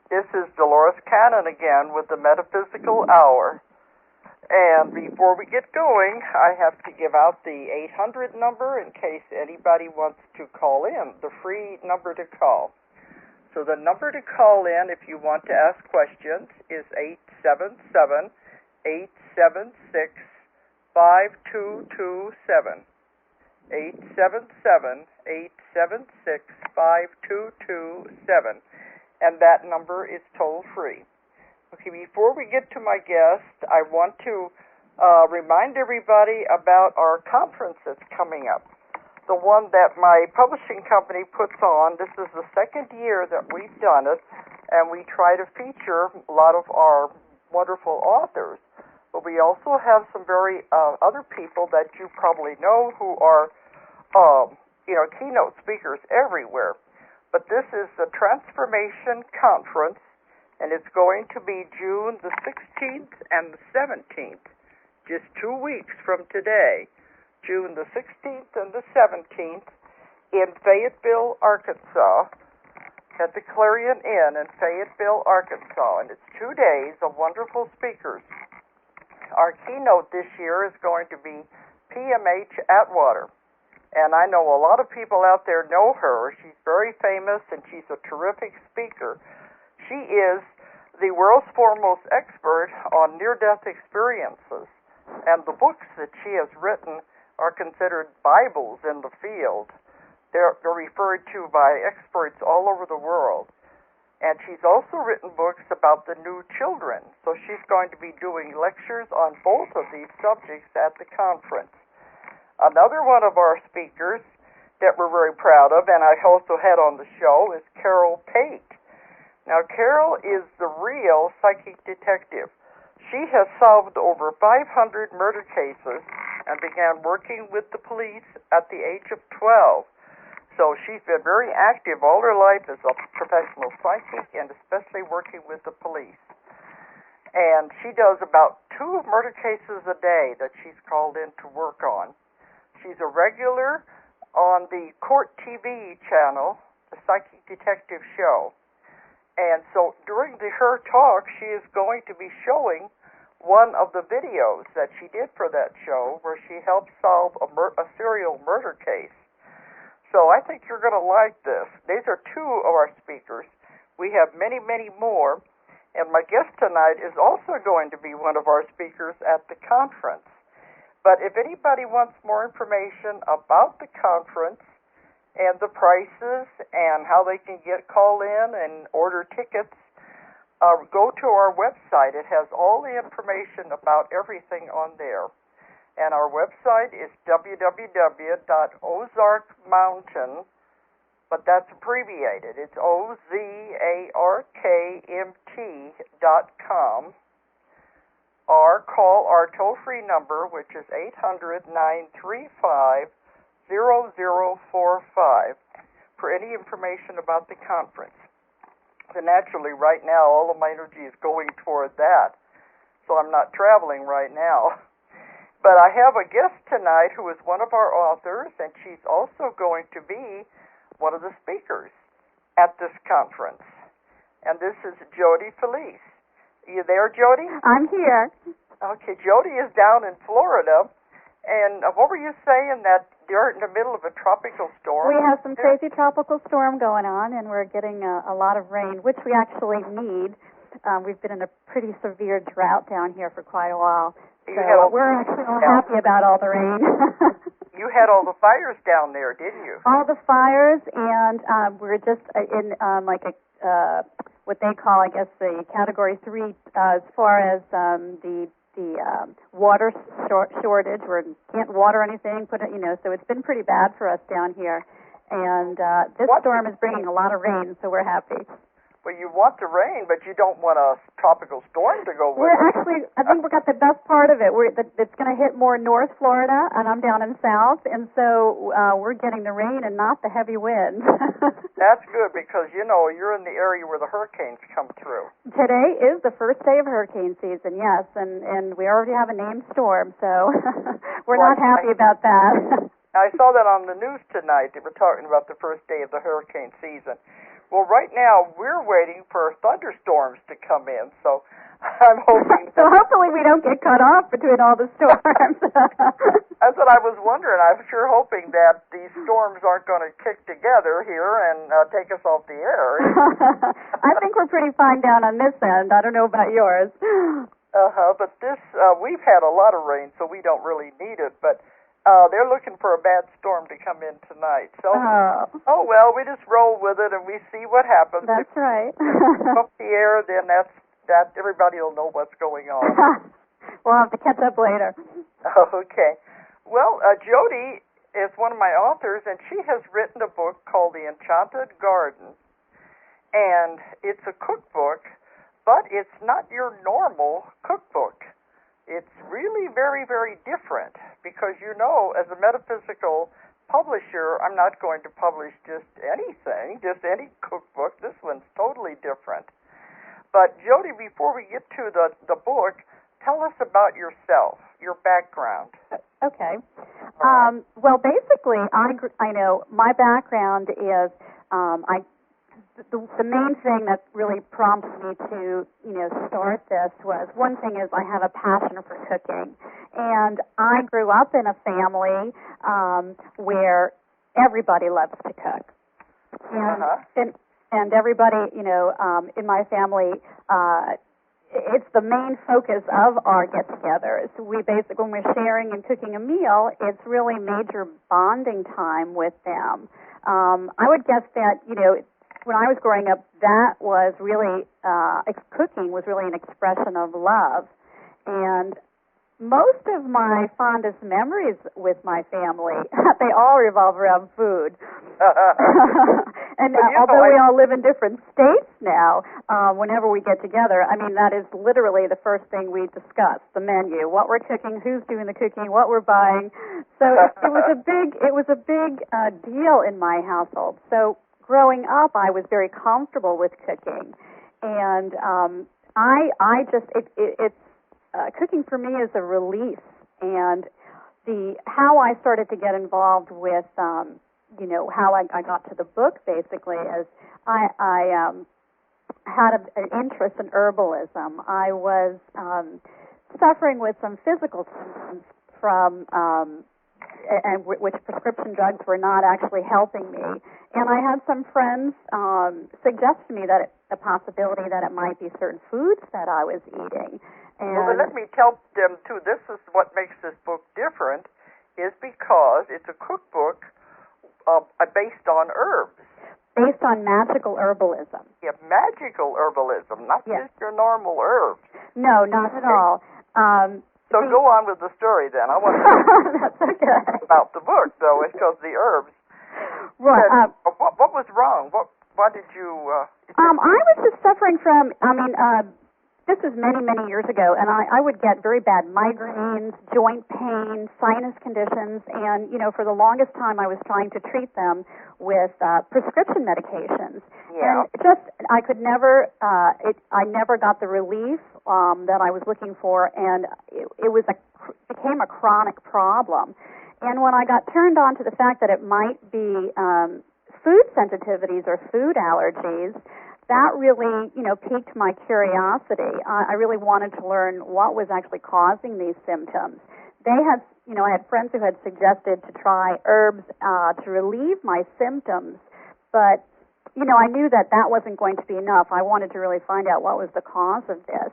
This is Dolores Cannon again with the Metaphysical Hour. And before we get going, I have to give out the 800 number in case anybody wants to call in, the free number to call. So the number to call in if you want to ask questions is 877-876-5227. 877-876-5227. And that number is toll-free. Okay, before we get to my guest, I want to remind everybody about our conference that's coming up. The one that my publishing company puts on. This is the second year that we've done it, and we try to feature a lot of our wonderful authors. But we also have some very other people that you probably know who are, keynote speakers everywhere. But this is the Transformation Conference, and it's going to be June the 16th and the 17th, just 2 weeks from today, June the 16th and the 17th in Fayetteville, Arkansas, at the Clarion Inn in Fayetteville, Arkansas. And it's 2 days of wonderful speakers. Our keynote this year is going to be PMH Atwater. And I know a lot of people out there know her. She's very famous, and she's a terrific speaker. She is the world's foremost expert on near-death experiences. And the books that she has written are considered Bibles in the field. They're referred to by experts all over the world. And she's also written books about the new children. So she's going to be doing lectures on both of these subjects at the conference. Another one of our speakers that we're very proud of, and I also had on the show, is Carol Pate. Now, Carol is the real psychic detective. She has solved over 500 murder cases and began working with the police at the age of 12. So she's been very active all her life as a professional psychic, and especially working with the police. And she does about 2 murder cases a day that she's called in to work on. She's a regular on the Court TV channel, the Psychic Detective Show. And so during her talk, she is going to be showing one of the videos that she did for that show where she helped solve a serial murder case. So I think you're going to like this. These are 2 of our speakers. We have many, many more. And my guest tonight is also going to be one of our speakers at the conference. But if anybody wants more information about the conference and the prices and how they can call in and order tickets, go to our website. It has all the information about everything on there. And our website is www.ozarkmountain, but that's abbreviated. It's OZARKMT.com. Or call our toll-free number, which is 800-935-0045, for any information about the conference. So naturally, right now, all of my energy is going toward that, so I'm not traveling right now. But I have a guest tonight who is one of our authors, and she's also going to be one of the speakers at this conference. And this is Jodi Felice. You there, Jodi? I'm here. Okay, Jodi is down in Florida, and what were you saying, that you're in the middle of a tropical storm? We have some crazy tropical storm going on, and we're getting a lot of rain, which we actually need. We've been in a pretty severe drought down here for quite a while, so we're actually all happy about all the rain. You had all the fires down there, didn't you? All the fires, and we're just in what they call, I guess, the Category 3 as far as the water shortage. We can't water anything, so it's been pretty bad for us down here. And this storm is bringing a lot of rain, so we're happy. Well, you want the rain, but you don't want a tropical storm to go with it. I think we got the best part of it. It's going to hit more North Florida, and I'm down in South, and so we're getting the rain and not the heavy winds. That's good, because, you're in the area where the hurricanes come through. Today is the first day of hurricane season, yes, and we already have a named storm, so we're not happy about that. I saw that on the news tonight. They were talking about the first day of the hurricane season. Well, right now we're waiting for thunderstorms to come in, so I'm hoping. So hopefully we don't get cut off between all the storms. That's what I was wondering. I'm sure hoping that these storms aren't going to kick together here and take us off the air. I think we're pretty fine down on this end. I don't know about yours. But this, we've had a lot of rain, so we don't really need it. But they're looking for a bad storm to come in tonight. So, oh well, we just roll with it and we see what happens. That's right. Off the air, then that everybody will know what's going on. We'll have to catch up later. Okay. Well, Jodi is one of my authors, and she has written a book called The Enchanted Garden. And it's a cookbook, but it's not your normal cookbook. It's really very, very different because, you know, as a metaphysical publisher, I'm not going to publish just anything, just any cookbook. This one's totally different. But, Jodi, before we get to the book, tell us about yourself, your background. Okay. Well, basically, I know my background is the main thing that really prompted me to, start this was, one thing is I have a passion for cooking. And I grew up in a family where everybody loves to cook. And everybody, in my family, it's the main focus of our get-togethers. We basically, when we're sharing and cooking a meal, it's really major bonding time with them. I would guess that, when I was growing up, that was really, cooking was really an expression of love. And most of my fondest memories with my family, they all revolve around food. And although we all live in different states now, whenever we get together, I mean, that is literally the first thing we discuss, the menu, what we're cooking, who's doing the cooking, what we're buying. So it was a big deal in my household. So growing up, I was very comfortable with cooking. And cooking for me is a release, and how I started to get involved with, how I got to the book basically is I had an interest in herbalism. I was suffering with some physical symptoms from, which prescription drugs were not actually helping me. And I had some friends suggest to me that the possibility that it might be certain foods that I was eating. And well, let me tell them, too, this is what makes this book different, is because it's a cookbook based on herbs. Based on magical herbalism. Yeah, magical herbalism, not just your normal herbs. No, not at all. So go on with the story, then. I want to That's okay. about the book, though, because the herbs. Right. What was wrong? Why did you... I was just suffering from, this was many, many years ago, and I would get very bad migraines, joint pain, sinus conditions, and, for the longest time I was trying to treat them with prescription medications. Yeah. And I could never, I never got the relief that I was looking for, and it became a chronic problem. And when I got turned on to the fact that it might be food sensitivities or food allergies, that really, piqued my curiosity. I really wanted to learn what was actually causing these symptoms. I had friends who had suggested to try herbs to relieve my symptoms, but, I knew that wasn't going to be enough. I wanted to really find out what was the cause of this.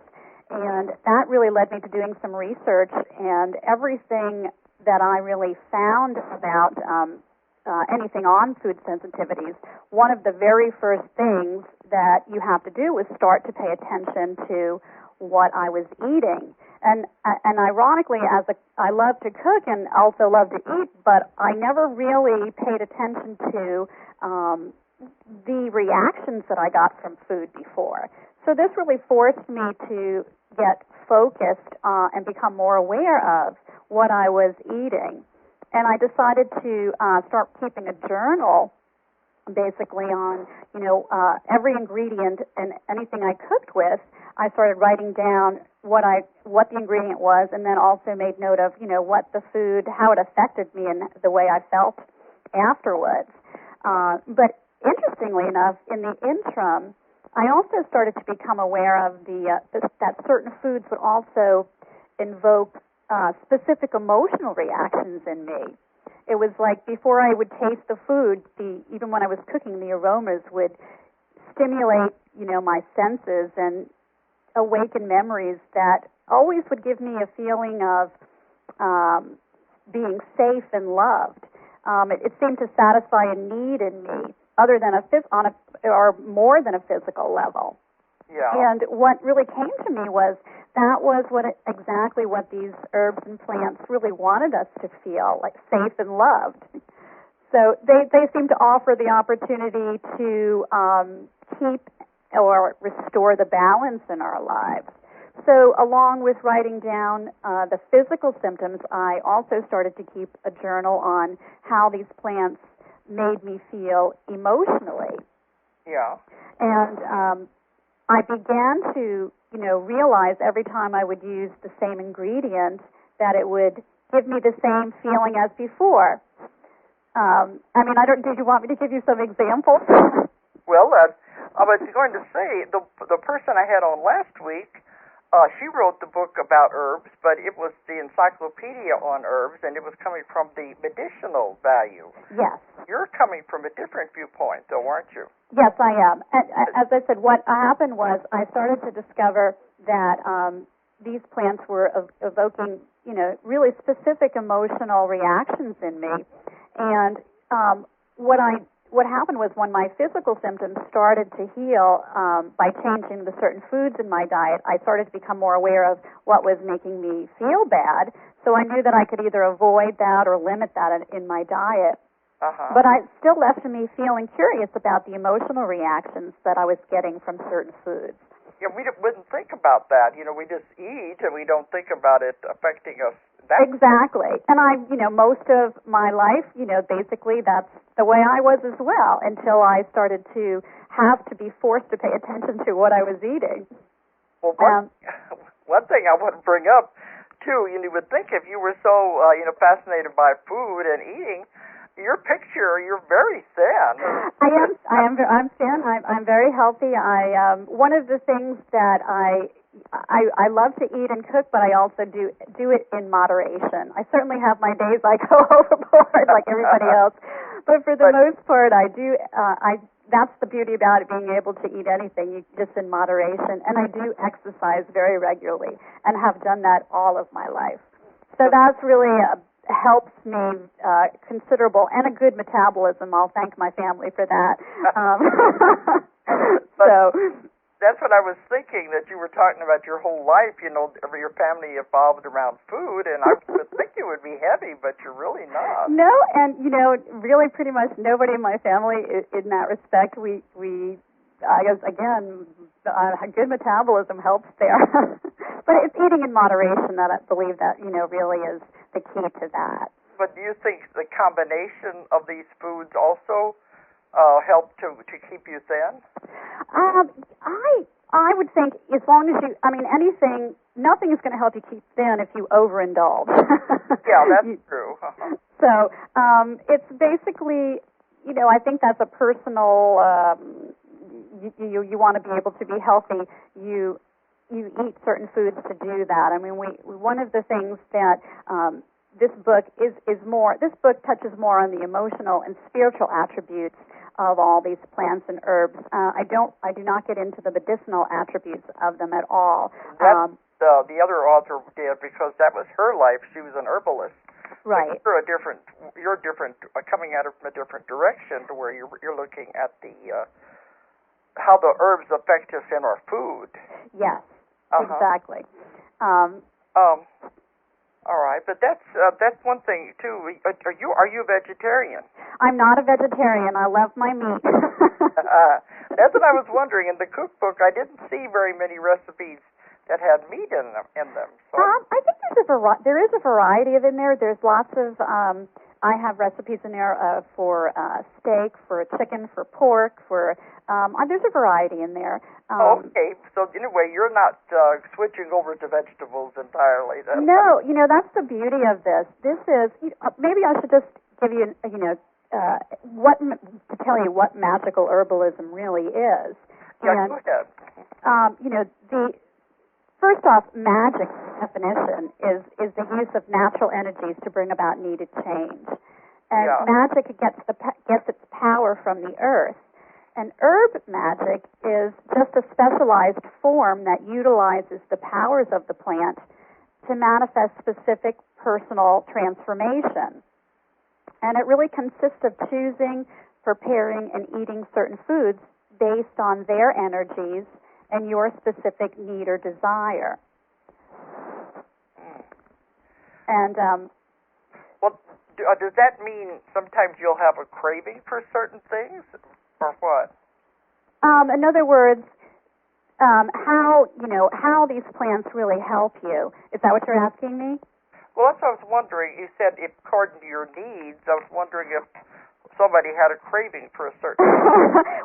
And that really led me to doing some research, and everything that I really found about anything on food sensitivities, one of the very first things that you have to do was start to pay attention to what I was eating. And ironically, I love to cook and also love to eat, but I never really paid attention to the reactions that I got from food before. So this really forced me to get focused and become more aware of what I was eating. And I decided to start keeping a journal, basically on, every ingredient and anything I cooked with. I started writing down what the ingredient was, and then also made note of, what the food, how it affected me and the way I felt afterwards. But interestingly enough, in the interim, I also started to become aware of that certain foods would also invoke specific emotional reactions in me. It was like before I would taste the food, even when I was cooking, the aromas would stimulate, my senses and awaken memories that always would give me a feeling of being safe and loved. It seemed to satisfy a need in me, other than or more than a physical level. Yeah. And what really came to me was that was exactly what these herbs and plants really wanted us to feel, like safe and loved. So they seem to offer the opportunity to keep or restore the balance in our lives. So along with writing down the physical symptoms, I also started to keep a journal on how these plants made me feel emotionally. Yeah. And I began to, realize every time I would use the same ingredient that it would give me the same feeling as before. Did you want me to give you some examples? Well, I was going to say, the person I had on last week, she wrote the book about herbs, but it was the encyclopedia on herbs, and it was coming from the medicinal value. Yes. You're coming from a different viewpoint, though, aren't you? Yes, I am. And, as I said, what happened was I started to discover that these plants were evoking, really specific emotional reactions in me. And what happened was when my physical symptoms started to heal by changing the certain foods in my diet, I started to become more aware of what was making me feel bad. So I knew that I could either avoid that or limit that in my diet. Uh-huh. But it still left me feeling curious about the emotional reactions that I was getting from certain foods. Yeah, we wouldn't think about that. We just eat and we don't think about it affecting us. Exactly. And most of my life, basically that's the way I was as well until I started to have to be forced to pay attention to what I was eating. Well, one thing I want to bring up, too, you would think if you were so, fascinated by food and eating, your picture, you're very thin. I'm thin. I'm very healthy. One of the things that I love to eat and cook, but I also do it in moderation. I certainly have my days I go overboard like everybody else, but for the most part, I do. That's the beauty about it, being able to eat anything just in moderation. And I do exercise very regularly and have done that all of my life. So that's really helps me considerable, and a good metabolism. I'll thank my family for that. That's what I was thinking, that you were talking about your whole life, your family evolved around food, and I would think you would be heavy, but you're really not. No, and, really pretty much nobody in my family in that respect. We I guess, again, a good metabolism helps there. But it's eating in moderation that I believe that, really is the key to that. But do you think the combination of these foods also help to keep you thin? I would think as long as nothing is going to help you keep thin if you overindulge. Yeah, that's true. So it's basically, I think that's a personal. You want to be able to be healthy. You eat certain foods to do that. One of the things that this book is more. This book touches more on the emotional and spiritual attributes of all these plants and herbs. I do not get into the medicinal attributes of them at all. The other author did, because that was her life. She was an herbalist. Right. But you're different, coming at it from a different direction, to where you're looking at the how the herbs affect us in our food. Yes. Exactly. All right, but that's one thing too. Are you a vegetarian? I'm not a vegetarian. I love my meat. That's what I was wondering. In the cookbook, I didn't see very many recipes that had meat in them. So. I think there is a variety of in there. There's lots of. I have recipes in there for steak, for chicken, for pork, for. There's a variety in there. Okay, so anyway, you're not switching over to vegetables entirely, then? No, that's the beauty of this. This is maybe I should just give you to tell you what magical herbalism really is. Yeah, And, go ahead. First off, magic definition is the use of natural energies to bring about needed change. And magic gets its power from the earth. And herb magic is just a specialized form that utilizes the powers of the plant to manifest specific personal transformation. And it really consists of choosing, preparing, and eating certain foods based on their energies and your specific need or desire. And well, does that mean sometimes you'll have a craving for certain things, or what? In other words, how these plants really help you. Is that what you're asking me? Well, that's what I was wondering. You said if according to your needs. I was wondering if somebody had a craving for a certain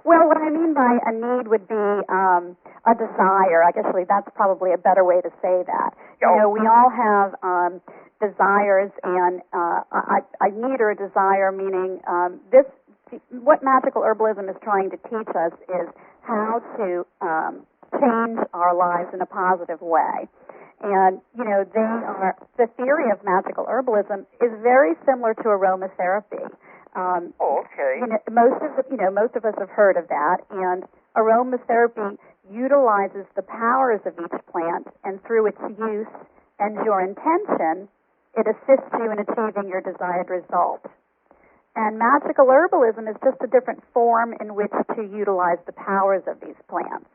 Well, what I mean by a need would be a desire. Actually, that's probably a better way to say that. We all have desires, and a need or a desire, meaning what magical herbalism is trying to teach us is how to change our lives in a positive way. And, the theory of magical herbalism is very similar to aromatherapy. Okay. Most of us have heard of that, and aromatherapy utilizes the powers of each plant, and through its use and your intention, it assists you in achieving your desired result. And magical herbalism is just a different form in which to utilize the powers of these plants.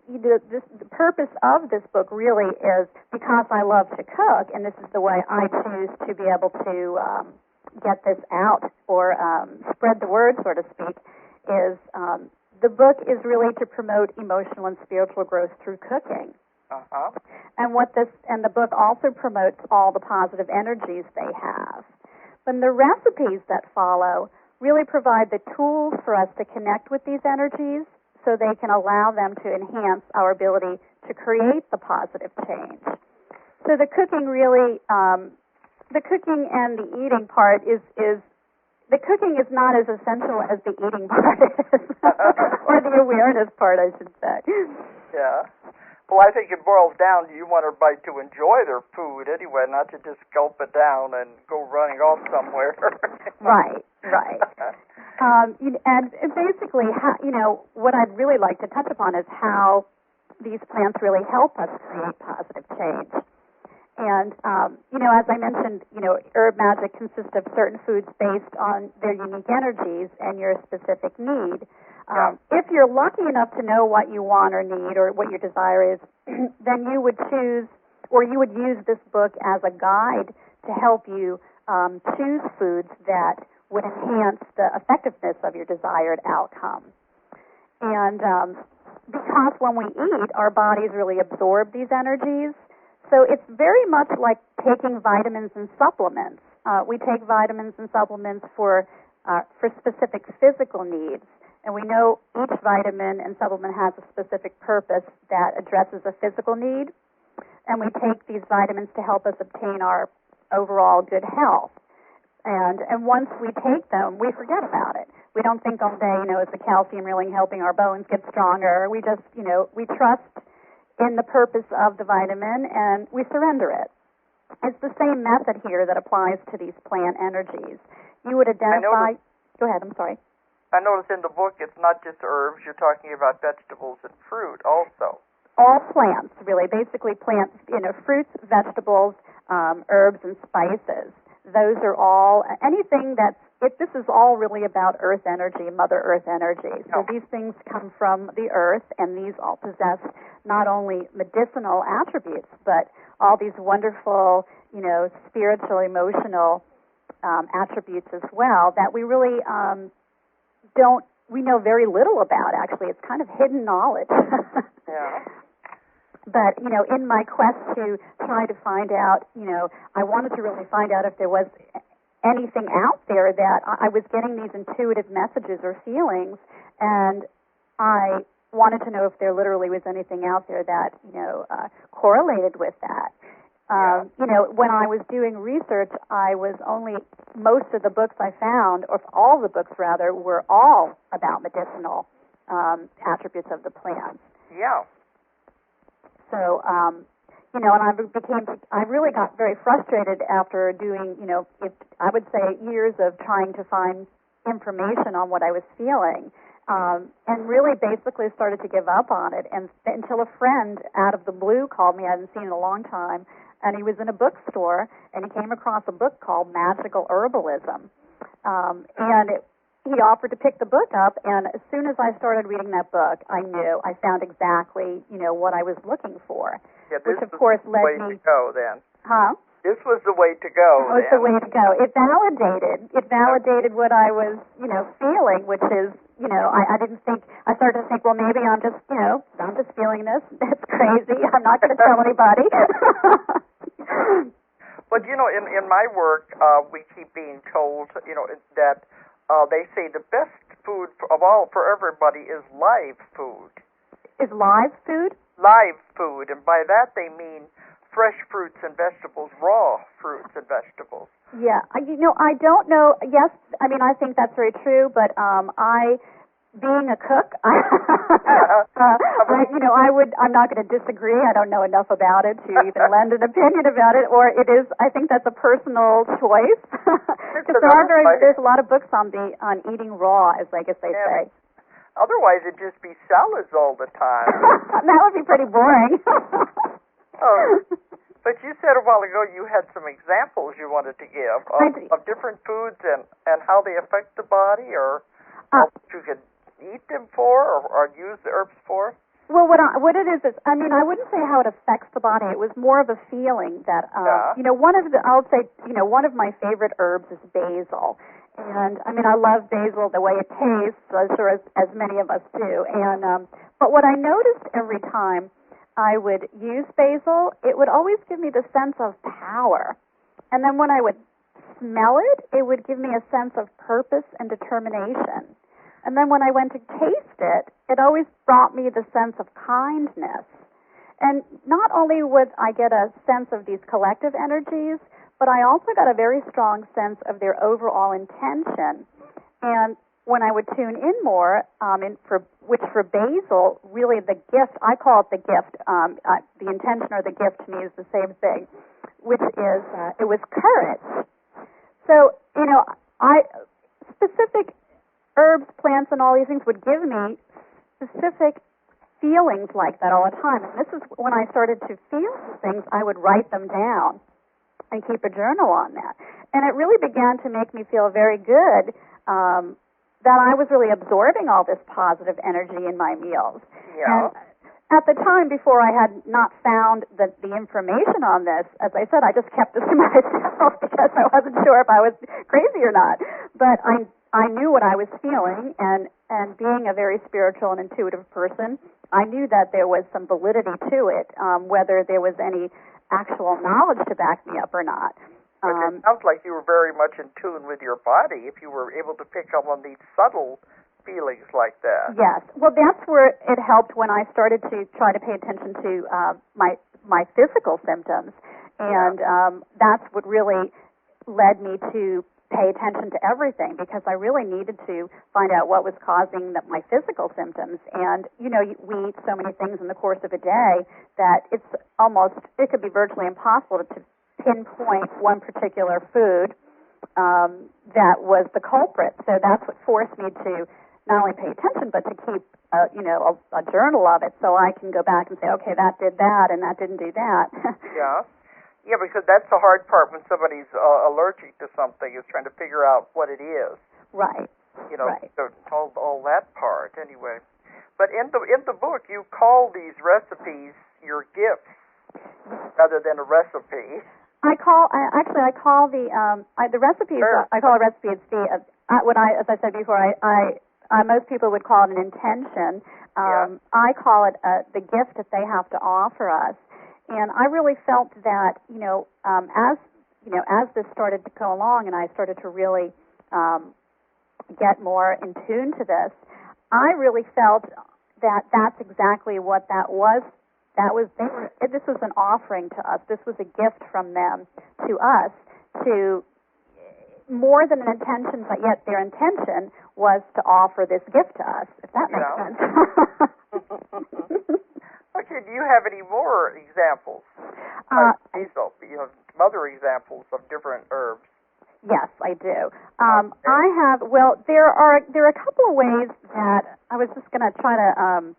The purpose of this book really is because I love to cook, and this is the way I choose to be able to get this out or spread the word, so to speak, is the book is really to promote emotional and spiritual growth through cooking. Uh-huh. And the book also promotes all the positive energies they have. But the recipes that follow really provide the tools for us to connect with these energies so they can allow them to enhance our ability to create the positive change. So the cooking really, the cooking and the eating part the cooking is not as essential as the eating part is, or the awareness part, I should say. Yeah. Well, I think it boils down to you want everybody to enjoy their food anyway, not to just gulp it down and go running off somewhere. Right. And basically, what I'd really like to touch upon is how these plants really help us create positive change. And, as I mentioned, herb magic consists of certain foods based on their unique energies and your specific need. If you're lucky enough to know what you want or need or what your desire is, then you would choose, or you would use this book as a guide to help you choose foods that would enhance the effectiveness of your desired outcome. And because when we eat, our bodies really absorb these energies, so it's very much like taking vitamins and supplements. We take vitamins and supplements for specific physical needs. And we know each vitamin and supplement has a specific purpose that addresses a physical need. And we take these vitamins to help us obtain our overall good health. And once we take them, we forget about it. We don't think all day, is the calcium really helping our bones get stronger? We just, we trust in the purpose of the vitamin and we surrender it. It's the same method here that applies to these plant energies. You would identify... Go ahead, I'm sorry. I notice in the book it's not just herbs, you're talking about vegetables and fruit also. All plants, really. Basically plants, fruits, vegetables, herbs, and spices. Those are all, anything this is all really about earth energy, Mother Earth energy. So these things come from the earth, and these all possess not only medicinal attributes, but all these wonderful, spiritual, emotional attributes as well that we really we know very little about, actually. It's kind of hidden knowledge. Yeah. But, in my quest to try to find out, I wanted to really find out if there was anything out there that I was getting these intuitive messages or feelings, and I wanted to know if there literally was anything out there that, correlated with that. When I was doing research, most of the books I found, or all the books rather, were all about medicinal attributes of the plants. Yeah. So, and I really got very frustrated after doing, I would say years of trying to find information on what I was feeling, and really basically started to give up on it, and until a friend out of the blue called me. I hadn't seen in a long time, and he was in a bookstore, and he came across a book called Magical Herbalism, he offered to pick the book up, and as soon as I started reading that book, I knew I found exactly, what I was looking for. Yeah, which of course led me. Way to go then. Huh? This was the way to go. It was the way to go. It validated what I was, feeling, which is, I didn't think. I started to think, well, maybe I'm just feeling this. That's crazy. I'm not going to tell anybody. But in my work, we keep being told, that they say the best food of all for everybody is live food. Is live food? Live food, and by that they mean fresh fruits and vegetables, raw fruits and vegetables. Yeah, I don't know. Yes, I think that's very true, but being a cook, I'm not going to disagree. I don't know enough about it to even lend an opinion about it, or it is. I think that's a personal choice. Because there's a lot of books on eating raw, as I guess they say. Otherwise, it'd just be salads all the time. That would be pretty boring. But you said a while ago you had some examples you wanted to give of different foods and how they affect the body, or what you could eat them for, or use the herbs for. Well, what it is, I wouldn't say how it affects the body. It was more of a feeling that, one of my favorite herbs is basil. And, I love basil, the way it tastes, as sure as many of us do. And, but what I noticed every time I would use basil, it would always give me the sense of power. And then when I would smell it, it would give me a sense of purpose and determination. And then when I went to taste it, it always brought me the sense of kindness. And not only would I get a sense of these collective energies, but I also got a very strong sense of their overall intention. And when I would tune in more, for basil, really the gift, I call it the gift, the intention or the gift to me is the same thing, which is, it was courage. So, specific herbs, plants, and all these things would give me specific feelings like that all the time. And this is when I started to feel things, I would write them down and keep a journal on that. And it really began to make me feel very good that I was really absorbing all this positive energy in my meals. Yeah. And at the time, before I had not found the information on this, as I said, I just kept this to myself because I wasn't sure if I was crazy or not. But I knew what I was feeling, and being a very spiritual and intuitive person, I knew that there was some validity to it, whether there was any actual knowledge to back me up or not. But it sounds like you were very much in tune with your body if you were able to pick up on these subtle feelings like that. Yes. Well, that's where it helped when I started to try to pay attention to my physical symptoms, and that's what really led me to pay attention to everything, because I really needed to find out what was causing my physical symptoms. And, we eat so many things in the course of a day that it could be virtually impossible to pinpoint one particular food that was the culprit. So that's what forced me to not only pay attention, but to keep, a journal of it, so I can go back and say, okay, that did that, and that didn't do that. Yeah. Yeah, because that's the hard part when somebody's allergic to something, is trying to figure out what it is. Right. Right. So all that part, anyway. But in the book, you call these recipes your gifts rather than a recipe. I call the recipes. Sure. I call a recipe. It's as I said before, most people would call it an intention. I call it the gift that they have to offer us. And I really felt that, as this started to go along, and I started to really get more in tune to this, I really felt that that's exactly what that was This was an offering to us. This was a gift from them to us, to more than an intention, but yet their intention was to offer this gift to us, if that makes sense. Okay, do you have any more examples? You have some other examples of different herbs. Yes, I do. I have. Well, there are a couple of ways that I was just going to try to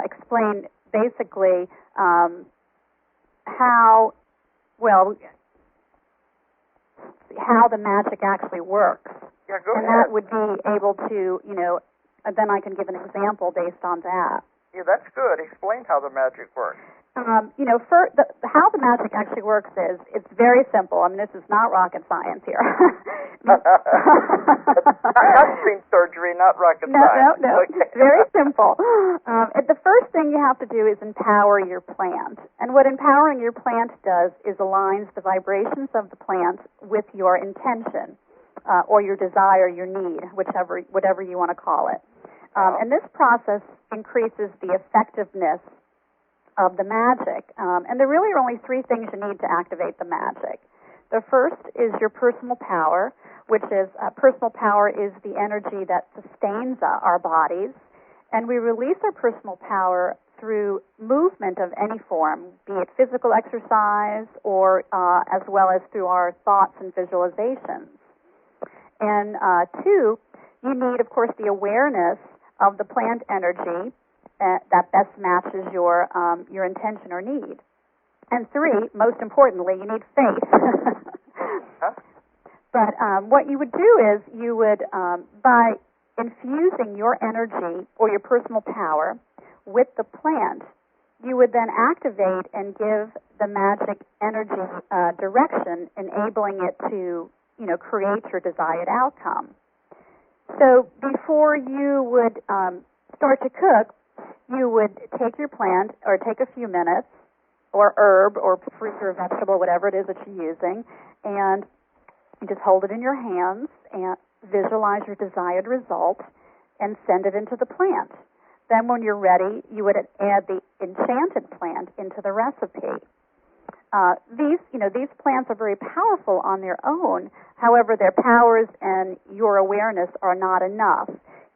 explain. Basically, how the magic actually works. Yeah, go ahead. And that would be able to, then I can give an example based on that. Yeah, that's good. Explain how the magic works. How the magic actually works is, it's very simple. I mean, this is not rocket science here. Not brain surgery, not rocket science. No. Okay. Very simple. The first thing you have to do is empower your plant. And what empowering your plant does is aligns the vibrations of the plant with your intention, or your desire, your need, whatever you want to call it. And this process increases the effectiveness of the magic. And there really are only three things you need to activate the magic. The first is your personal power, which is personal power is the energy that sustains our bodies. And we release our personal power through movement of any form, be it physical exercise or as well as through our thoughts and visualizations. And two, you need, of course, the awareness of the plant energy that best matches your intention or need. And three, most importantly, you need faith. But what you would do is you would, by infusing your energy or your personal power with the plant, you would then activate and give the magic energy direction, enabling it to, create your desired outcome. So before you would start to cook, you would take your plant or take a few minutes, or herb or fruit or vegetable, whatever it is that you're using, and you just hold it in your hands and visualize your desired result and send it into the plant. Then when you're ready, you would add the enchanted plant into the recipe. These plants are very powerful on their own. However, their powers and your awareness are not enough.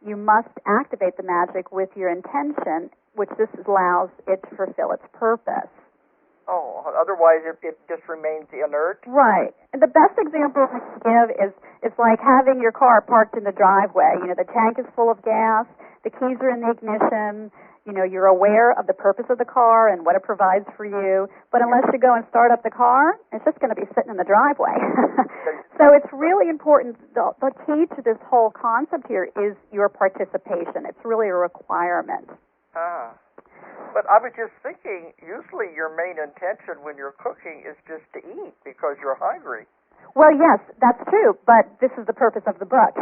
You must activate the magic with your intention, which this allows it to fulfill its purpose. Oh, otherwise it just remains inert? Right. And the best example I can give is it's like having your car parked in the driveway. The tank is full of gas, the keys are in the ignition, you're aware of the purpose of the car and what it provides for you, but unless you go and start up the car, it's just going to be sitting in the driveway. So it's really important. The key to this whole concept here is your participation. It's really a requirement. But I was just thinking, usually your main intention when you're cooking is just to eat because you're hungry. Well, yes, that's true, but this is the purpose of the book.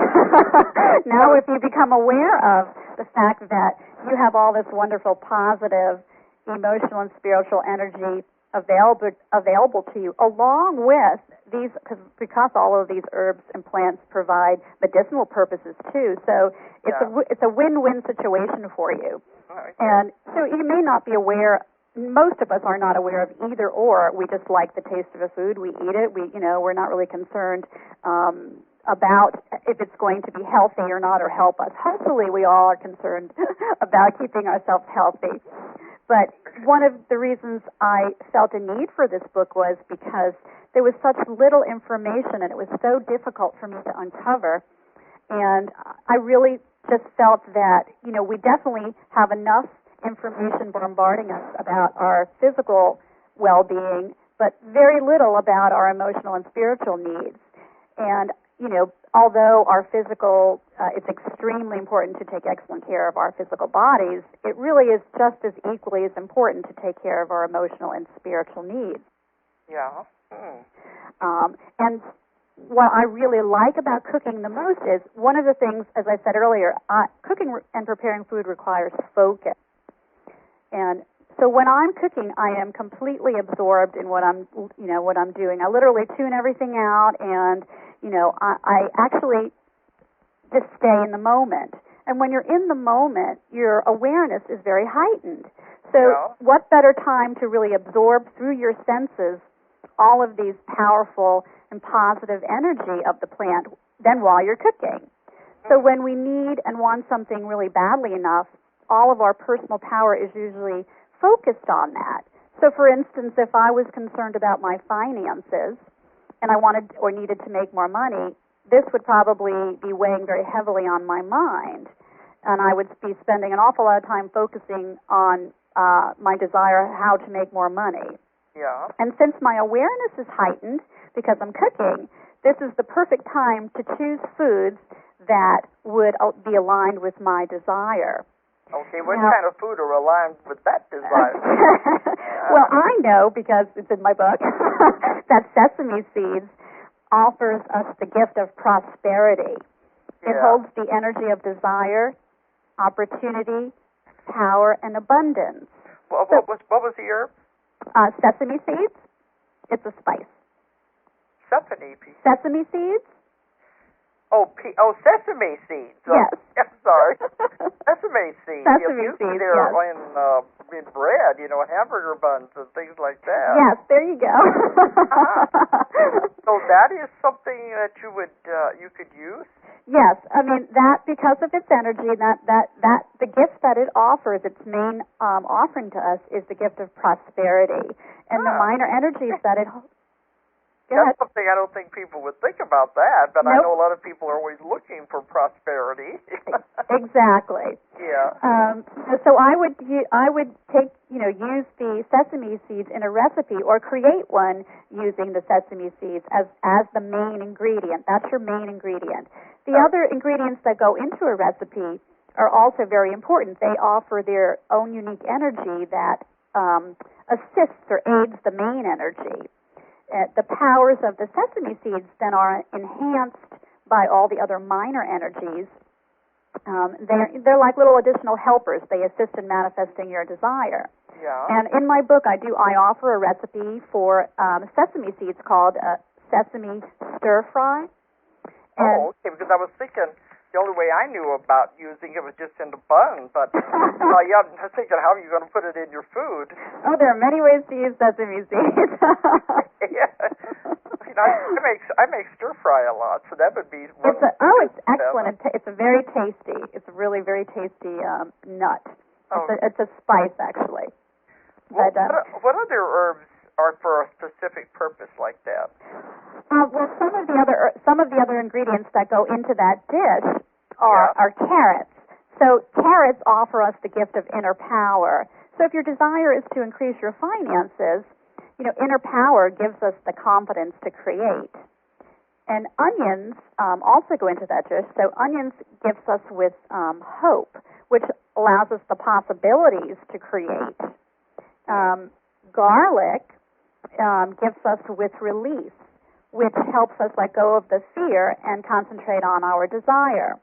Now, if you become aware of the fact that you have all this wonderful, positive, emotional and spiritual energy available to you, along with these, because all of these herbs and plants provide medicinal purposes too, so it's a win-win situation for you. And so you may not be aware. Most of us are not aware of either or. We just like the taste of a food. We eat it. We're not really concerned about if it's going to be healthy or not or help us. Hopefully we all are concerned about keeping ourselves healthy. But one of the reasons I felt a need for this book was because there was such little information and it was so difficult for me to uncover. And I really just felt that, we definitely have enough information bombarding us about our physical well-being, but very little about our emotional and spiritual needs. And, although our physical, it's extremely important to take excellent care of our physical bodies, it really is just as equally as important to take care of our emotional and spiritual needs. Yeah. And what I really like about cooking the most is, one of the things, as I said earlier, cooking and preparing food requires focus. And so when I'm cooking, I am completely absorbed in what I'm doing. I literally tune everything out, and I actually just stay in the moment. And when you're in the moment, your awareness is very heightened. So Yeah. what better time to really absorb through your senses all of these powerful and positive energy of the plant than while you're cooking? So when we need and want something really badly enough, all of our personal power is usually focused on that. So for instance, if I was concerned about my finances and I wanted or needed to make more money, this would probably be weighing very heavily on my mind. And I would be spending an awful lot of time focusing on my desire how to make more money. Yeah. And since my awareness is heightened because I'm cooking, this is the perfect time to choose foods that would be aligned with my desire. Okay, what kind of food are aligned with that desire? Well, I know, because it's in my book, that sesame seeds offers us the gift of prosperity. It holds the energy of desire, opportunity, power, and abundance. What was the herb? Sesame seeds. It's a spice. Sesame seeds? Oh, sesame seeds. Yes. I'm sorry. Sesame seeds. Sesame seeds, They're yes. in bread, hamburger buns and things like that. Yes, there you go. So that is something that you could use? Yes, I mean that because of its energy, that the gift that it offers, its main offering to us is the gift of prosperity, and the minor energies that it. That's something I don't think people would think about that, but Nope. I know a lot of people are always looking for prosperity. Exactly. Yeah. So I would take use the sesame seeds in a recipe or create one using the sesame seeds as the main ingredient. That's your main ingredient. The other ingredients that go into a recipe are also very important. They offer their own unique energy that assists or aids the main energy. The powers of the sesame seeds then are enhanced by all the other minor energies. They're like little additional helpers. They assist in manifesting your desire. Yeah. And in my book, I offer a recipe for sesame seeds called Sesame Stir-Fry. Oh, okay, because I was thinking the only way I knew about using it was just in the bun, but I was thinking, how are you going to put it in your food? Oh, there are many ways to use sesame seeds. Yeah. I make stir-fry a lot, so that would be one. It's excellent. It's a very tasty. It's a really very tasty nut. It's a spice, actually. Well, what other herbs are for a specific purpose like that? Well, some of the other ingredients that go into that dish are carrots. So carrots offer us the gift of inner power. So if your desire is to increase your finances, inner power gives us the confidence to create. And onions also go into that dish. So onions gives us with hope, which allows us the possibilities to create. Garlic gives us with release, which helps us let go of the fear and concentrate on our desire.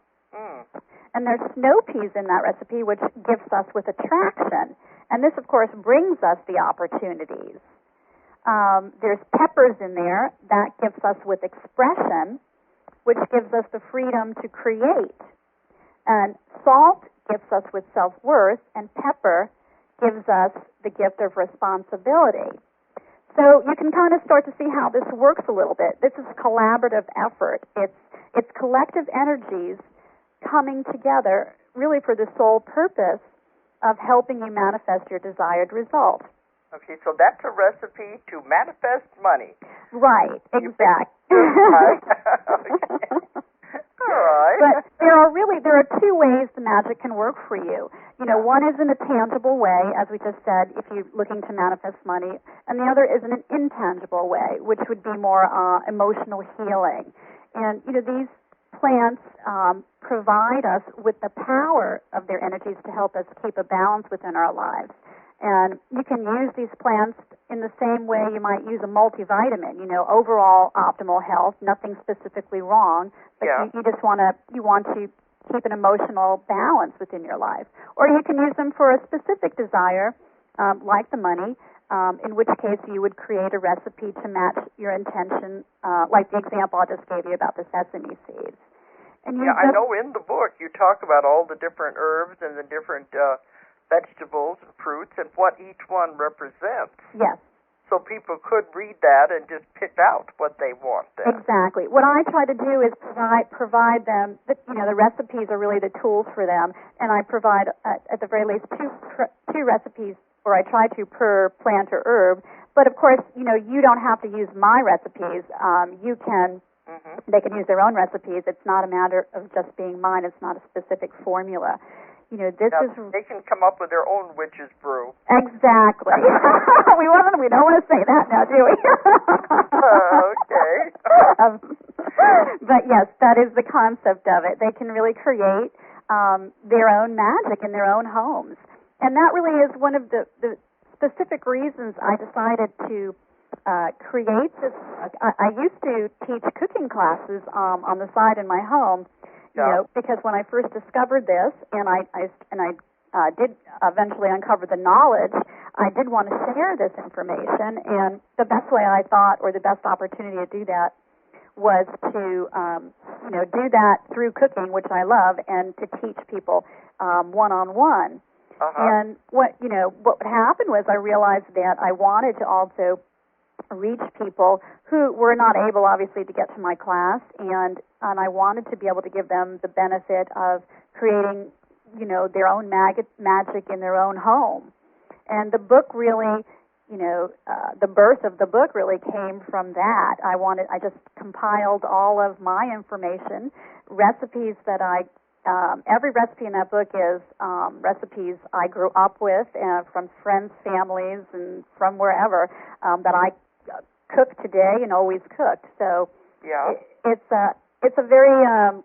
And there's snow peas in that recipe, which gives us with attraction. And this, of course, brings us the opportunities. There's peppers in there. That gives us with expression, which gives us the freedom to create. And salt gives us with self-worth, and pepper gives us the gift of responsibility. So you can kind of start to see how this works a little bit. This is a collaborative effort. It's collective energies coming together really for the sole purpose of helping you manifest your desired result. Okay, so that's a recipe to manifest money. Right, exactly. Okay. All right. But there are two ways the magic can work for you. One is in a tangible way, as we just said, if you're looking to manifest money, and the other is in an intangible way, which would be more emotional healing. And, these plants provide us with the power of their energies to help us keep a balance within our lives. And you can use these plants in the same way you might use a multivitamin, overall optimal health, nothing specifically wrong, but you just want to keep an emotional balance within your life. Or you can use them for a specific desire, like the money, in which case you would create a recipe to match your intention, like the example I just gave you about the sesame seeds. And I know in the book you talk about all the different herbs and the different vegetables and fruits and what each one represents. Yes. So people could read that and just pick out what they want then. Exactly. What I try to do is provide them, the recipes are really the tools for them, and I provide, at the very least, two recipes, or I try to, per plant or herb. But, of course, you don't have to use my recipes. You can, they can use their own recipes. It's not a matter of just being mine. It's not a specific formula. They can come up with their own witch's brew. Exactly. We don't want to say that now, do we? Okay. But yes, that is the concept of it. They can really create their own magic in their own homes. And that really is one of the specific reasons I decided to create this. I used to teach cooking classes on the side in my home. Because when I first discovered this, and I did eventually uncover the knowledge, I did want to share this information, and the best way I thought, or the best opportunity to do that, was to do that through cooking, which I love, and to teach people one-on-one. And what would happen was I realized that I wanted to also reach people who were not able, obviously, to get to my class, and I wanted to be able to give them the benefit of creating, their own magic in their own home. And the book really, the birth of the book really came from that. I just compiled all of my information, recipes that every recipe in that book is recipes I grew up with from friends, families, and from wherever that I cook today and always cooked. So it's a very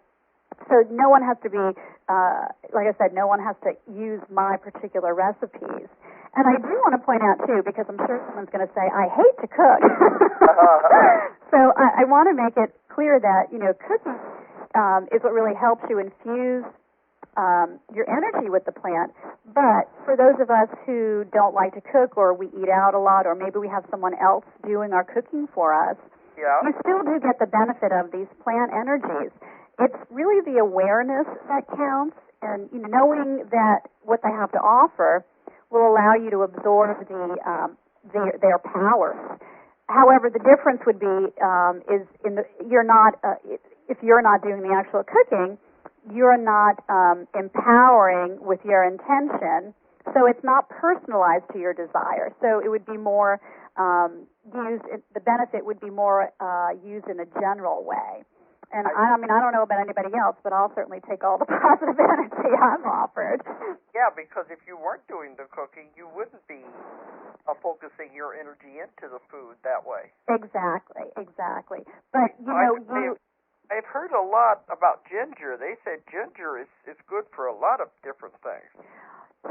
so no one has to be like I said, no one has to use my particular recipes. And I do want to point out too, because I'm sure someone's going to say I hate to cook. So I want to make it clear that cooking is what really helps you infuse your energy with the plant. But for those of us who don't like to cook, or we eat out a lot, or maybe we have someone else doing our cooking for us, you still do get the benefit of these plant energies. It's really the awareness that counts, and knowing that what they have to offer will allow you to absorb their powers. However, the difference would be is if you're not doing the actual cooking, you're not empowering with your intention, so it's not personalized to your desire. So it would be more the benefit would be more used in a general way. And I don't know about anybody else, but I'll certainly take all the positive energy I'm offered. Yeah, because if you weren't doing the cooking, you wouldn't be focusing your energy into the food that way. Exactly. But, I've heard a lot about ginger. They said ginger is good for a lot of different things.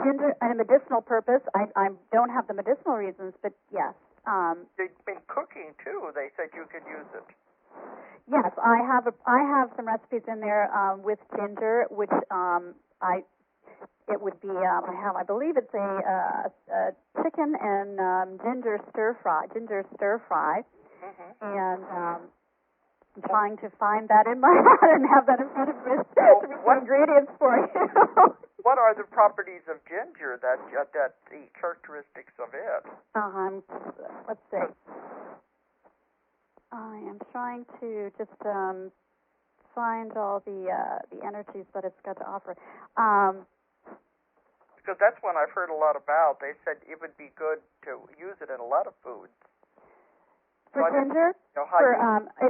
Ginger, and a medicinal purpose, I don't have the medicinal reasons, but yes. In cooking, too, they said you could use it. Yes, I have some recipes in there with ginger, which it would be I believe it's a chicken and ginger stir-fry, and I'm trying to find that in my head and have that in front of me. What ingredients for you? What are the properties of ginger that the characteristics of it? Let's see. I am trying to just find all the energies that it's got to offer. Because that's one I've heard a lot about. They said it would be good to use it in a lot of foods. For ginger?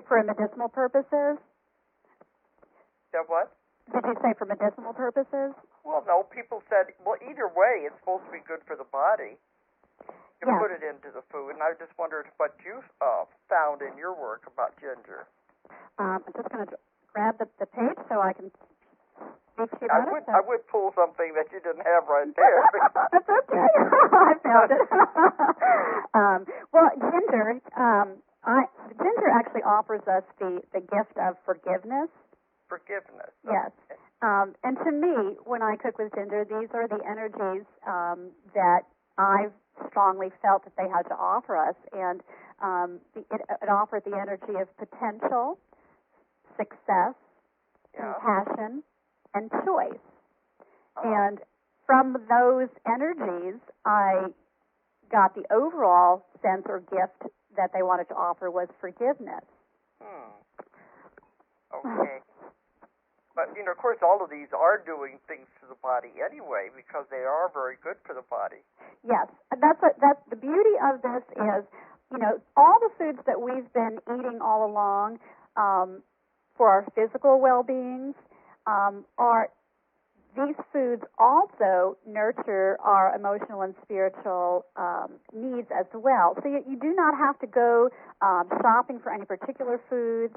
For medicinal purposes? Yeah, what? Did you say for medicinal purposes? Well, no. People said, either way, it's supposed to be good for the body. You put it into the food, and I just wondered what you found in your work about ginger. I'm just going to grab the page so I can speak to you about it. I would pull something that you didn't have right there. That's okay. I found it. Well, ginger actually offers us the gift of forgiveness. Forgiveness. Yes. And to me, when I cook with ginger, these are the energies that I've strongly felt that they had to offer us, and it offered the energy of potential, success, compassion, and choice. And from those energies, I got the overall sense or gift that they wanted to offer was forgiveness. Okay. But, of course, all of these are doing things to the body anyway because they are very good for the body. Yes. That's the beauty of this is, all the foods that we've been eating all along for our physical well-beings are these foods also nurture our emotional and spiritual needs as well. So you do not have to go shopping for any particular foods.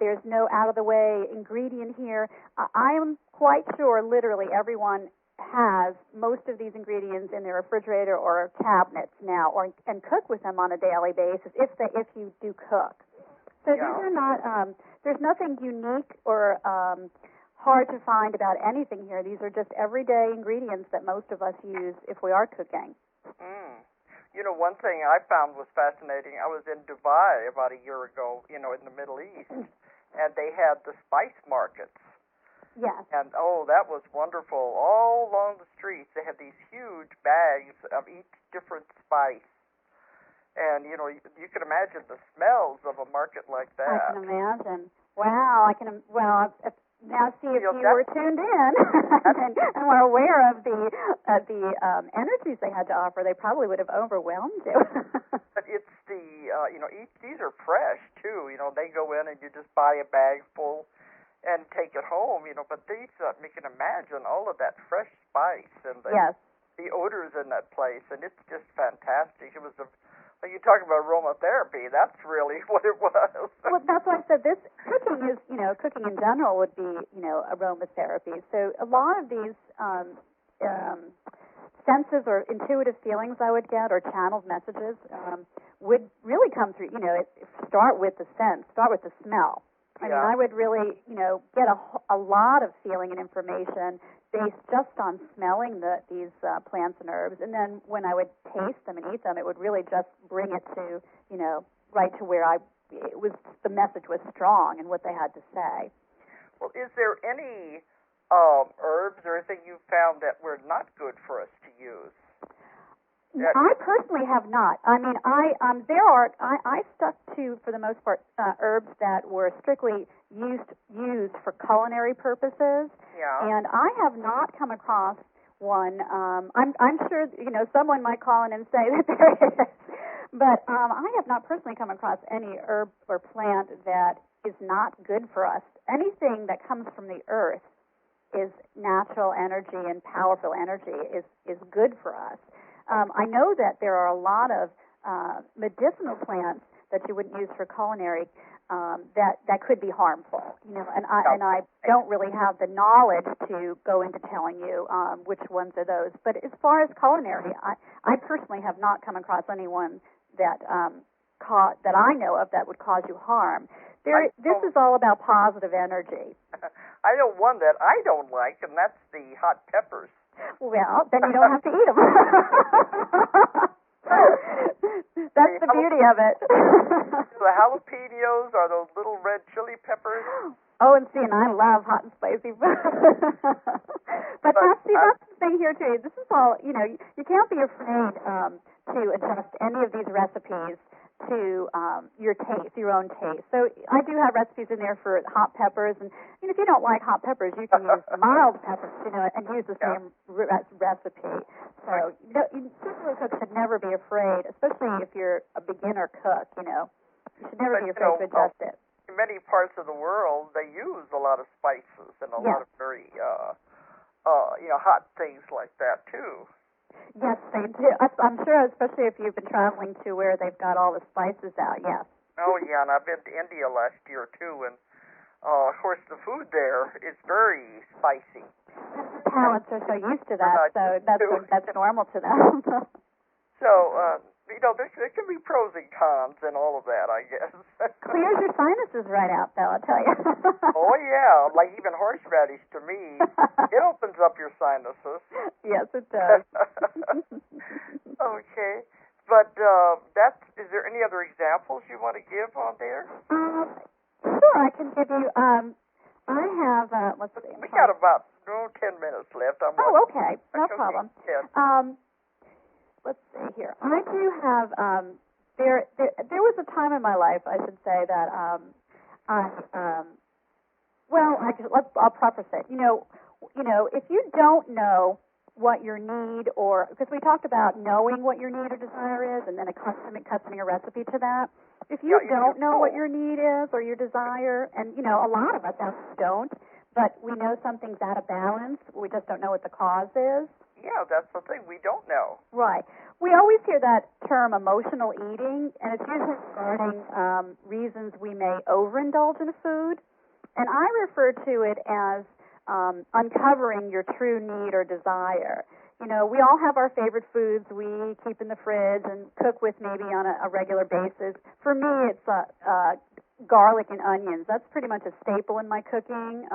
There's no out-of-the-way ingredient here. I am quite sure literally everyone has most of these ingredients in their refrigerator or cabinets now, and cook with them on a daily basis if you do cook. So Yeah. these are not. There's nothing unique or hard to find about anything here. These are just everyday ingredients that most of us use if we are cooking. One thing I found was fascinating. I was in Dubai about a year ago, in the Middle East, and they had the spice markets. Yes. And, that was wonderful. All along the streets, they had these huge bags of each different spice. And, you can imagine the smells of a market like that. I can imagine. Wow. Now, see, if you were tuned in and were aware of the energies they had to offer, they probably would have overwhelmed you. But it's these are fresh, too. They go in and you just buy a bag full and take it home, But these, you can imagine all of that fresh spice and the odors in that place, and it's just fantastic. It was you talk about aromatherapy. That's really what it was. Well, that's why I said this cooking is, cooking in general would be, aromatherapy. So a lot of these senses or intuitive feelings I would get or channeled messages would really come through, start with the sense, start with the smell. I mean, I would really, get a lot of feeling and information based just on smelling these plants and herbs. And then when I would taste them and eat them, it would really just bring it to, right to where the message was strong and what they had to say. Well, is there any herbs or anything you found that were not good for us to use? I personally have not. I mean, I stuck to, for the most part, herbs that were strictly used for culinary purposes. Yeah. And I have not come across one. I'm sure someone might call in and say that there is, but I have not personally come across any herb or plant that is not good for us. Anything that comes from the earth is natural energy and powerful energy is good for us. I know that there are a lot of medicinal plants that you wouldn't use for culinary that could be harmful, and I don't really have the knowledge to go into telling you which ones are those. But as far as culinary, I personally have not come across anyone that that I know of that would cause you harm. This is all about positive energy. I know one that I don't like, and that's the hot peppers. Well, then you don't have to eat them. That's the beauty of it. The jalapenos are those little red chili peppers. Oh, and I love hot and spicy. But that's the thing here, too. This is all, you can't be afraid to adjust any of these recipes to your taste, your own taste. So I do have recipes in there for hot peppers, and if you don't like hot peppers, you can use mild peppers, and use the same recipe. So super cooks should never be afraid, especially if you're a beginner cook. You should never be afraid to adjust it. In many parts of the world, they use a lot of spices and a lot of very hot things like that too. Yes, they do. I'm sure, especially if you've been traveling to where they've got all the spices out, yes. Oh, yeah, and I've been to India last year, too, and, of course, the food there is very spicy. Palates are so used to that, so that's normal to them. So, there can be pros and cons and all of that, I guess. Clears your sinuses right out, though, I'll tell you. Oh, yeah, like even horseradish, to me, it opens up your sinuses. Yes, it does. Okay. But is there any other examples you want to give on there? Sure, I can give you, I have, let's see. We got about 10 minutes left. Oh, okay. No problem. Yes. Let's see here. I do have, there was a time in my life, I should say, that I'll preface it. You know, if you don't know what your need, or because we talked about knowing what your need or desire is, and then customing a recipe to that. If you don't know what your need is or your desire, and a lot of us don't, but we know something's out of balance, we just don't know what the cause is. Yeah, that's the thing. We don't know. Right. We always hear that term emotional eating, and it's usually regarding reasons we may overindulge in food. And I refer to it as uncovering your true need or desire. We all have our favorite foods we keep in the fridge and cook with maybe on a regular basis. For me, it's garlic and onions. That's pretty much a staple in my cooking.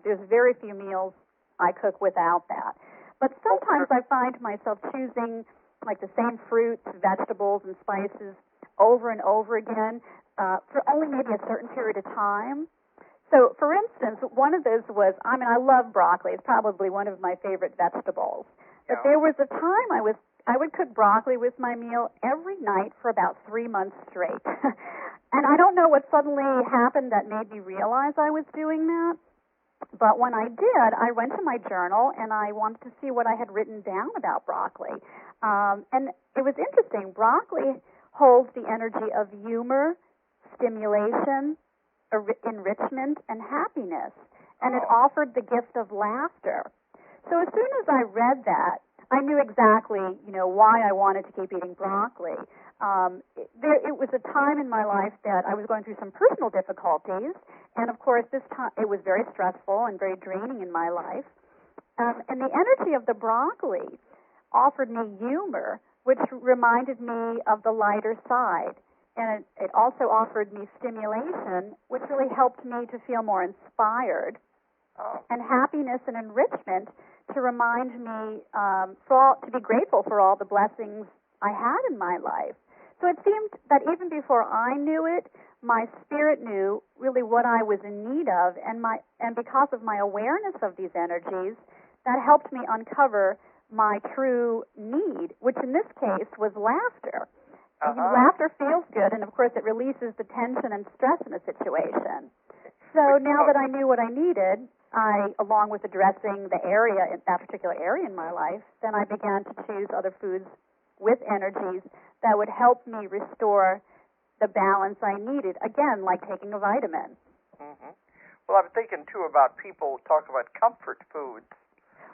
There's very few meals I cook without that. But sometimes I find myself choosing like the same fruits, vegetables, and spices over and over again for only maybe a certain period of time. So, for instance, one of those was, I love broccoli. It's probably one of my favorite vegetables. But there was a time I would cook broccoli with my meal every night for about 3 months straight. And I don't know what suddenly happened that made me realize I was doing that. But when I did, I went to my journal and I wanted to see what I had written down about broccoli. And it was interesting. Broccoli holds the energy of humor, stimulation, enrichment, and happiness. And it offered the gift of laughter. So as soon as I read that, I knew exactly, why I wanted to keep eating broccoli. It was a time in my life that I was going through some personal difficulties, and of course, this time it was very stressful and very draining in my life. And the energy of the broccoli offered me humor, which reminded me of the lighter side, and it also offered me stimulation, which really helped me to feel more inspired, and happiness and enrichment to remind me to be grateful for all the blessings I had in my life. So it seemed that even before I knew it, my spirit knew really what I was in need of, and because of my awareness of these energies, that helped me uncover my true need, which in this case was laughter. Laughter feels good, and of course it releases the tension and stress in a situation. So now that I knew what I needed, along with addressing that particular area in my life, then I began to choose other foods with energies that would help me restore the balance I needed. Again, like taking a vitamin. Mm-hmm. Well, I'm thinking, too, about people talk about comfort foods.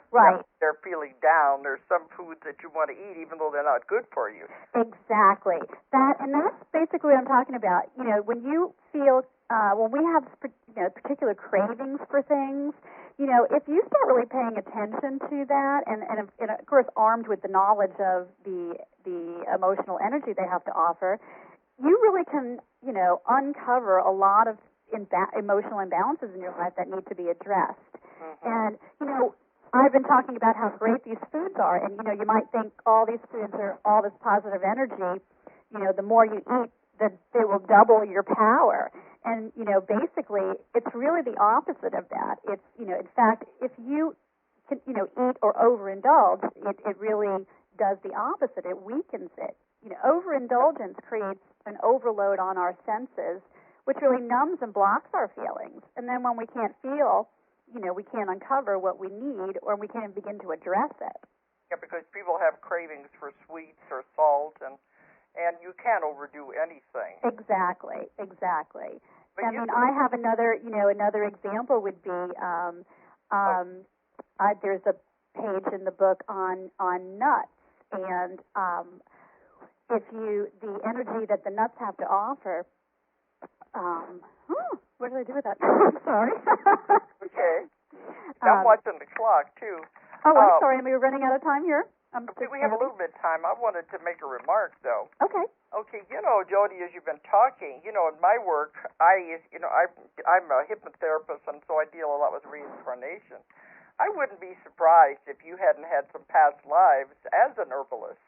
Right. When they're feeling down. There's some foods that you want to eat even though they're not good for you. Exactly. That's basically what I'm talking about. When you feel, when we have particular cravings for things, if you start really paying attention to that, and of course armed with the knowledge of the emotional energy they have to offer, you really can, uncover a lot of emotional imbalances in your life that need to be addressed. Mm-hmm. And, I've been talking about how great these foods are, and, you might think all these foods are all this positive energy. The more you eat, they will double your power. And, basically, it's really the opposite of that. It's, in fact, if you can, eat or overindulge, it really does the opposite. It weakens it. Overindulgence creates an overload on our senses, which really numbs and blocks our feelings. And then when we can't feel, we can't uncover what we need, or we can't begin to address it. Yeah, because people have cravings for sweets or salt, and you can't overdo anything. Exactly. But I have another example would be, there's a page in the book on nuts, and the energy that the nuts have to offer. What did I do with that? I'm sorry. Okay. I'm watching the clock, too. Oh, I'm sorry. Am we running out of time here? We have a little bit of time. I wanted to make a remark, though. Okay. Okay, Jodi, as you've been talking, in my work, I'm a hypnotherapist, and so I deal a lot with reincarnation. I wouldn't be surprised if you hadn't had some past lives as an herbalist.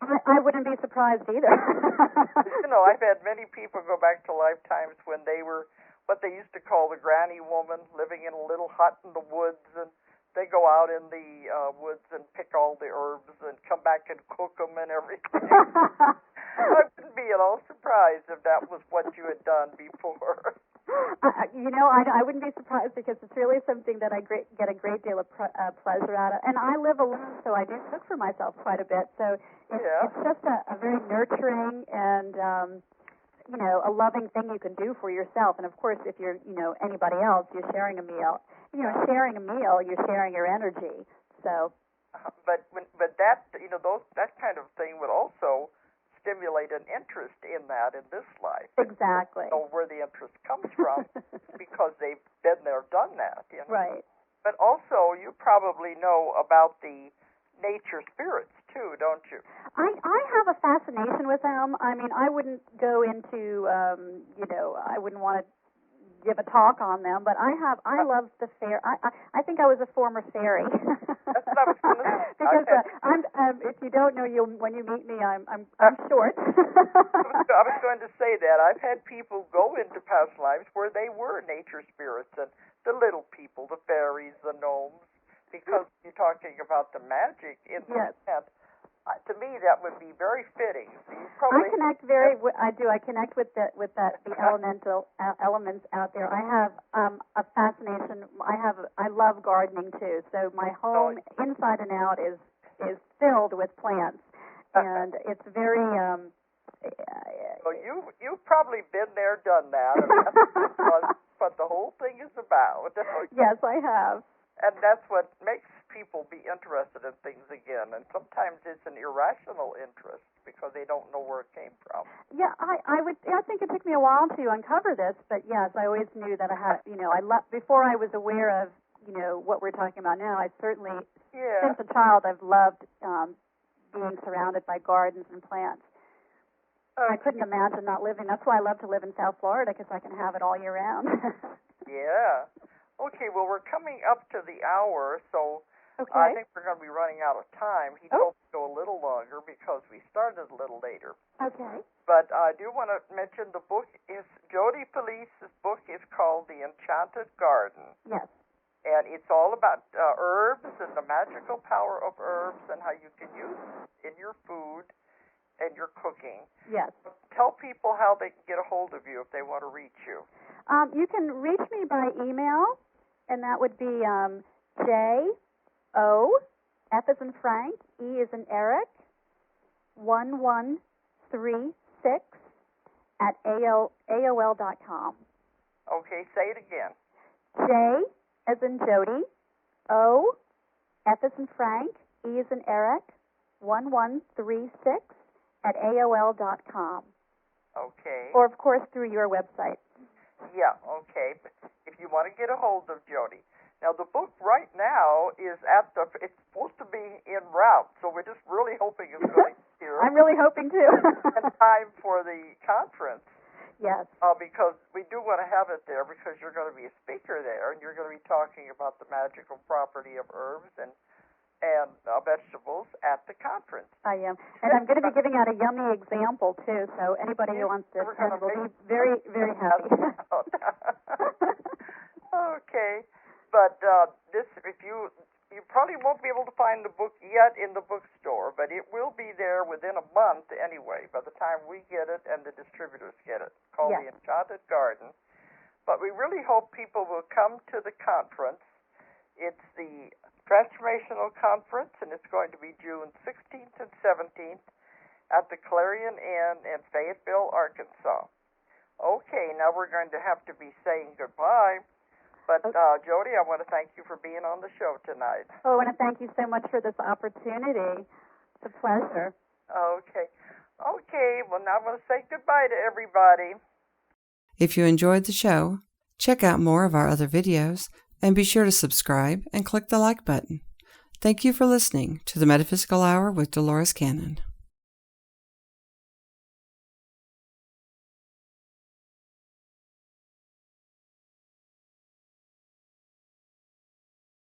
I wouldn't be surprised either. I've had many people go back to lifetimes when they were what they used to call the granny woman, living in a little hut in the woods, and they go out in the woods and pick all the herbs and come back and cook them and everything. I wouldn't be at all surprised if that was what you had done before. I wouldn't be surprised because it's really something that I get a great deal of pleasure out of. And I live alone, so I do cook for myself quite a bit. So it's just a very nurturing and, a loving thing you can do for yourself. And, of course, if you're, anybody else, you're sharing a meal. Sharing a meal, you're sharing your energy. So. But that, that kind of thing would also stimulate an interest in that in this life. Exactly. Know where the interest comes from because they've been there, done that. Right. But also, you probably know about the nature spirits too, don't you? I have a fascination with them. I mean, I wouldn't go into, I wouldn't want to give a talk on them, but I love the fairy. I think I was a former fairy. That's what I was going to say. Because I'm if you don't know, when you meet me, I'm short. I was going to say that I've had people go into past lives where they were nature spirits and the little people, the fairies, the gnomes, because you're talking about the magic in the land. To me, that would be very fitting. So I connect I connect with the elemental elements out there. I have a fascination. I love gardening too. So my home, inside and out, is filled with plants, and it's very. So you've probably been there, done that. And that's what the whole thing is about. Yes, I have. And that's what makes people be interested in things again. And sometimes it's an irrational interest because they don't know where it came from. Yeah, I think it took me a while to uncover this, but yes, I always knew that I had, before I was aware of, what we're talking about now, I certainly, since a child, I've loved being surrounded by gardens and plants. I couldn't imagine not living. That's why I love to live in South Florida, because I can have it all year round. Yeah. Okay, well, we're coming up to the hour, so I think we're going to be running out of time. He told me to go a little longer because we started a little later. Okay. But I do want to mention the book is, Jodi Felice's book is called The Enchanted Garden. Yes. And it's all about herbs and the magical power of herbs and how you can use it in your food and your cooking. Yes. Tell people how they can get a hold of you if they want to reach you. You can reach me by email, and that would be J-O, F as in Frank, E as in Eric, 1136 at AOL.com. Okay, say it again. J as in Jodi, O, F as in Frank, E as in Eric, 1136 at AOL.com. Okay. Or, of course, through your website. Yeah, okay. But if you want to get a hold of Jodi. Now, the book right now is it's supposed to be en route, so we're just really hoping it's going to be here. I'm really hoping, too. in time for the conference. Yes. Because we do want to have it there because you're going to be a speaker there, and you're going to be talking about the magical property of herbs and vegetables at the conference. I am. And I'm going to be giving out a yummy example, too, so anybody who wants to attend will be very, very happy. Okay. But you probably won't be able to find the book yet in the bookstore, but it will be there within a month anyway, by the time we get it and the distributors get it, called The Enchanted Garden. But we really hope people will come to the conference. It's the Transformational Conference, and it's going to be June 16th and 17th at the Clarion Inn in Fayetteville, Arkansas. Okay, now we're going to have to be saying goodbye. But, Jodi, I want to thank you for being on the show tonight. Oh, and thank you so much for this opportunity. It's a pleasure. Okay. Okay, well, now I'm going to say goodbye to everybody. If you enjoyed the show, check out more of our other videos and be sure to subscribe and click the like button. Thank you for listening to the Metaphysical Hour with Dolores Cannon.